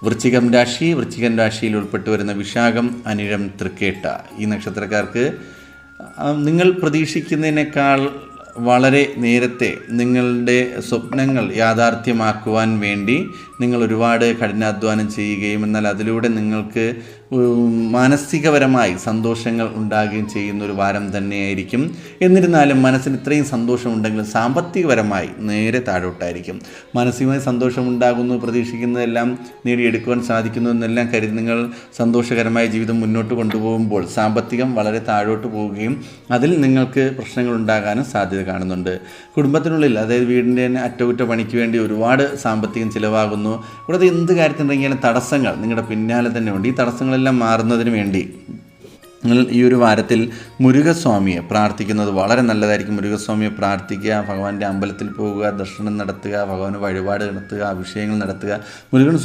വൃശ്ചികം രാശിയിൽ ഉൾപ്പെട്ടു വരുന്ന വിശാഖം, അനിഴം, തൃക്കേട്ട ഈ നക്ഷത്രക്കാർക്ക് നിങ്ങൾ പ്രതീക്ഷിക്കുന്നതിനേക്കാൾ വളരെ നേരത്തെ നിങ്ങളുടെ സ്വപ്നങ്ങൾ യാഥാർത്ഥ്യമാക്കുവാൻ വേണ്ടി നിങ്ങൾ ഒരുപാട് കഠിനാധ്വാനം ചെയ്യുകയും എന്നാൽ അതിലൂടെ നിങ്ങൾക്ക് മാനസികപരമായി സന്തോഷങ്ങൾ ഉണ്ടാകുകയും ചെയ്യുന്ന ഒരു വാരം തന്നെയായിരിക്കും. എന്നിരുന്നാലും മനസ്സിന് ഇത്രയും സന്തോഷമുണ്ടെങ്കിലും സാമ്പത്തികപരമായി നേരെ താഴോട്ടായിരിക്കും. മാനസികമായി സന്തോഷമുണ്ടാകുന്നു, പ്രതീക്ഷിക്കുന്നതെല്ലാം നേടിയെടുക്കുവാൻ സാധിക്കുന്നു എന്നെല്ലാം കരുതി നിങ്ങൾ സന്തോഷകരമായ ജീവിതം മുന്നോട്ട് കൊണ്ടുപോകുമ്പോൾ സാമ്പത്തികം വളരെ താഴോട്ട് പോവുകയും അതിൽ നിങ്ങൾക്ക് പ്രശ്നങ്ങൾ ഉണ്ടാകാനും സാധ്യത കാണുന്നുണ്ട്. കുടുംബത്തിനുള്ളിൽ, അതായത് വീടിൻ്റെ തന്നെ അറ്റകുറ്റപ്പണിക്ക് വേണ്ടി ഒരുപാട് സാമ്പത്തികം ചിലവാകുന്നു. കൂടാതെ എന്ത് കാര്യത്തിനുണ്ടെങ്കിലും തടസ്സങ്ങൾ നിങ്ങളുടെ പിന്നാലെ തന്നെ ഉണ്ട്. ഈ തടസ്സങ്ങളെല്ലാം മാറുന്നതിന് വേണ്ടി നിങ്ങൾ ഈ ഒരു വാരത്തിൽ മുരുകസ്വാമിയെ പ്രാർത്ഥിക്കുന്നത് വളരെ നല്ലതായിരിക്കും. മുരുകസ്വാമിയെ പ്രാർത്ഥിക്കുക, ഭഗവാന്റെ അമ്പലത്തിൽ പോവുക, ദർശനം നടത്തുക, ഭഗവാന് വഴിപാട് നടത്തുക, അഭിഷേകങ്ങൾ നടത്തുക. മുരുകൻ